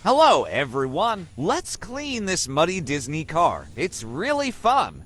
Hello, everyone. Let's clean this muddy Disney car. It's really fun.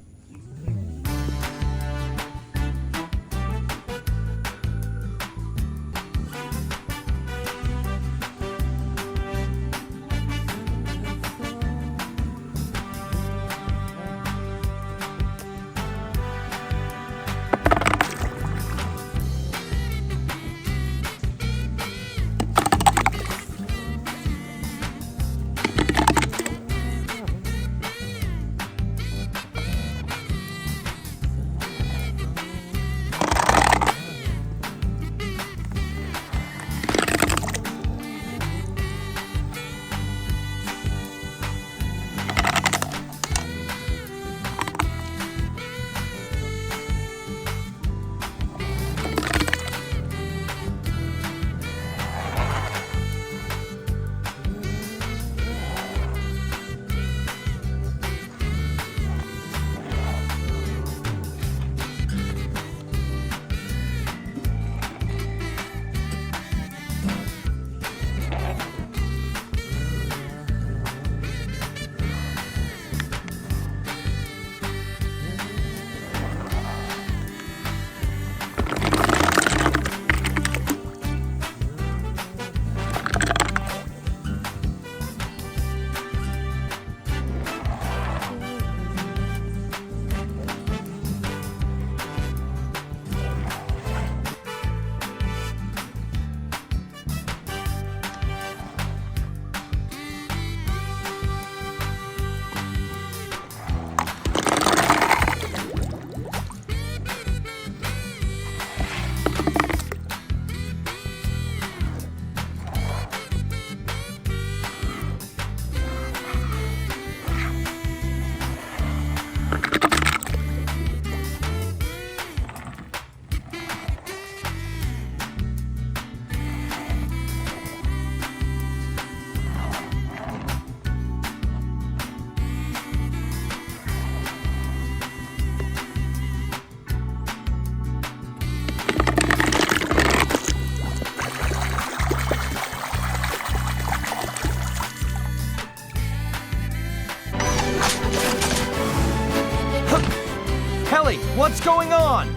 Kelly, what's going on?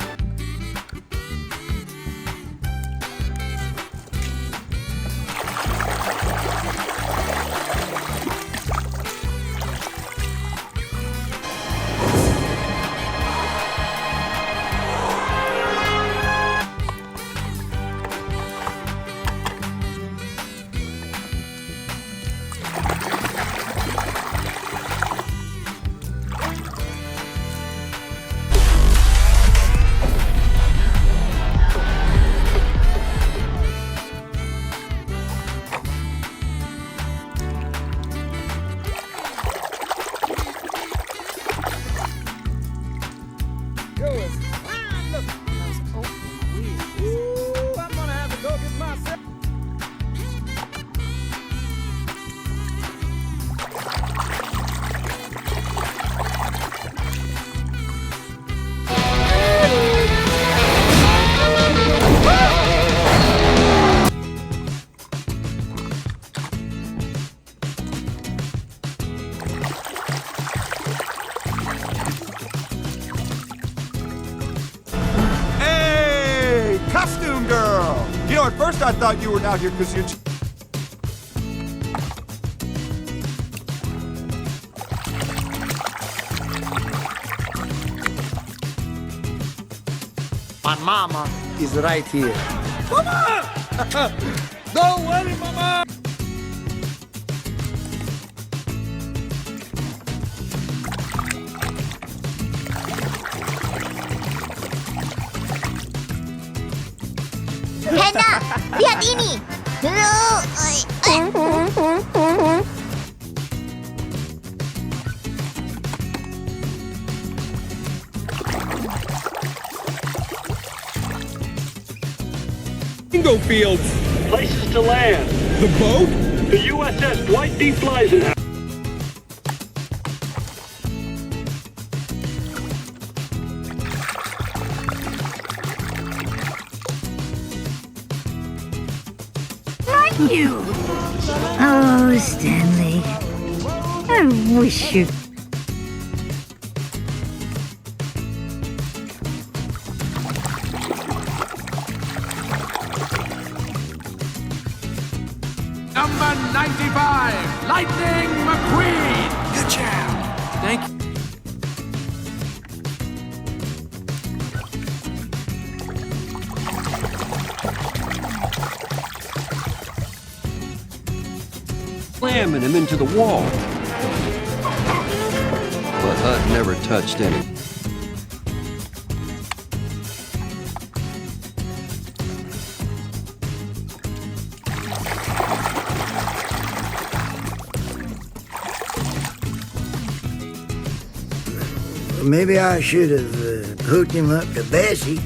Costume girl! You know, at first I thought you were out here because you... My mama is right here. Mama! Don't worry, Mama! Panda, lihat ini. Bingo fields. Places to land. The boat? The USS Dwight D. Eisenhower. Thank you. Oh, Stanley. I wish you... Number 95, Lightning McQueen. Good job. Thank you. Slamming him into the wall. But Hut never touched any. Maybe I should have hooked him up to Bessie.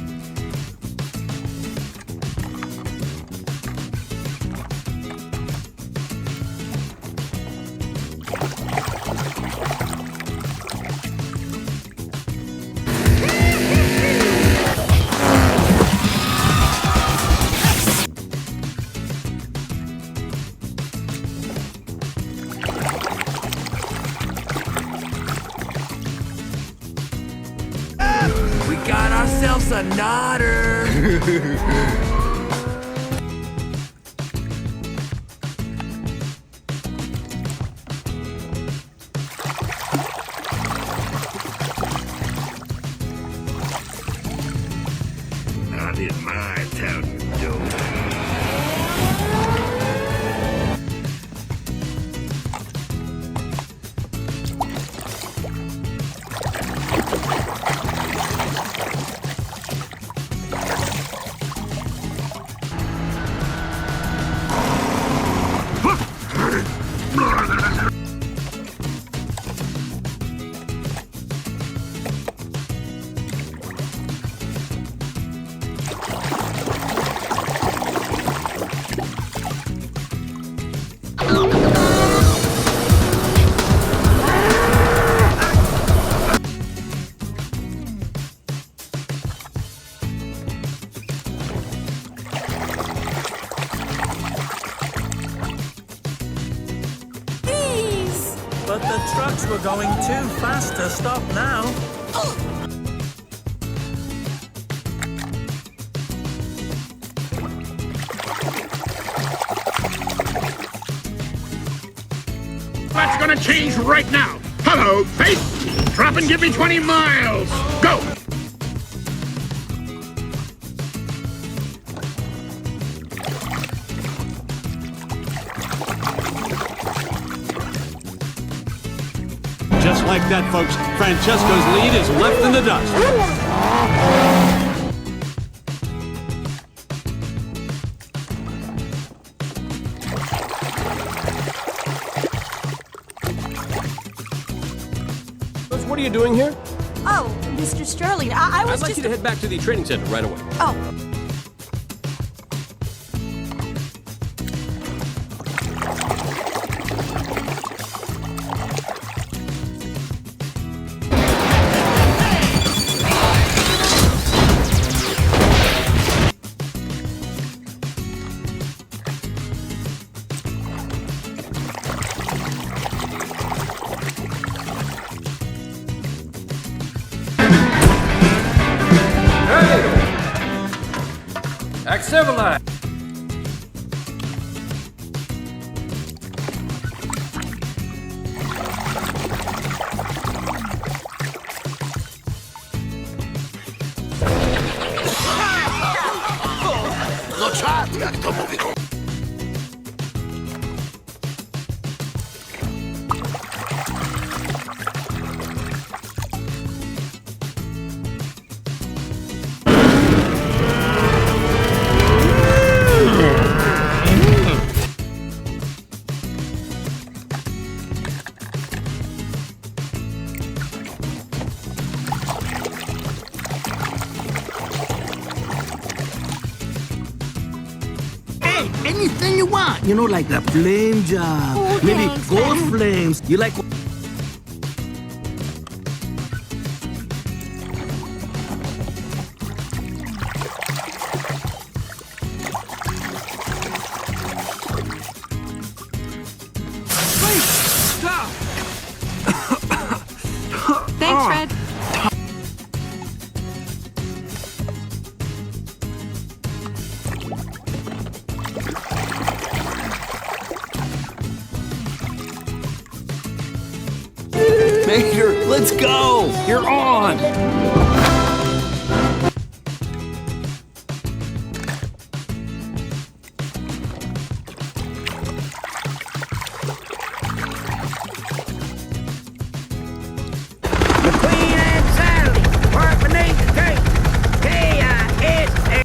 We got ourselves a nodder. Not in my town, you don't. But the trucks were going too fast to stop now. That's gonna change right now. Hello, face. Drop and give me 20 miles. Go. Just like that, folks, Francesco's lead is left in the dust. What are you doing here? Oh, Mr. Sterling, I was I'd like you to head back to the training center right away. Oh. Act civilized. No czad, jak to mówią. Anything you want, you know, like the flame job, Oh, maybe thanks, gold man. flames. You like? Thanks, Fred. Mater, let's go! You're on! McQueen and Sally, work beneath the tree. K-I-S-A.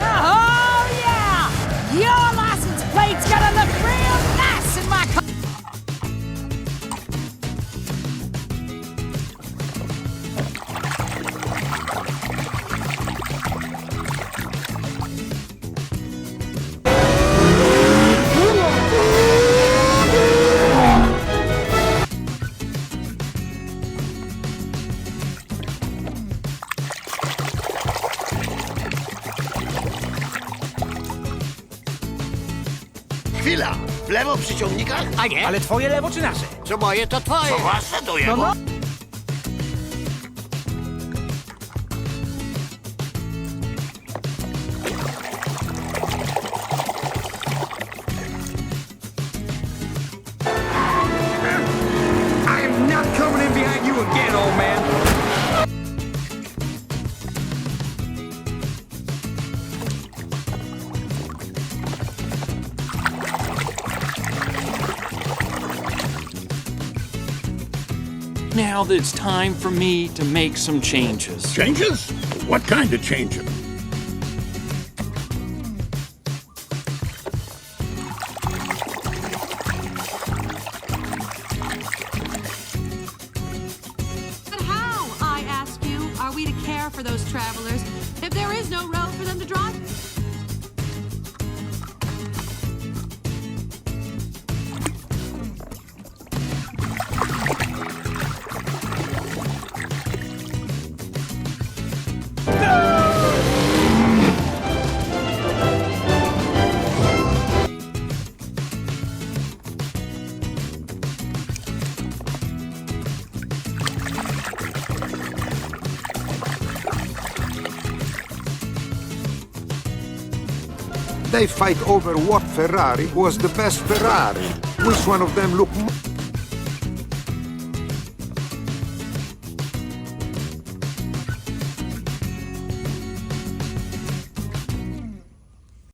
Oh, yeah! Your license plate's gonna look real nice in my car. Chwila! W lewo przy ciągnikach? A nie? Ale twoje lewo czy nasze? Co moje, to twoje. Co wasze, to jego. I am not coming in behind you again, old man. Now that it's time for me to make some changes. Changes? What kind of changes? But how, I ask you, are we to care for those travelers if there is no road for them to drive? They fight over what Ferrari was the best Ferrari. Which one of them looked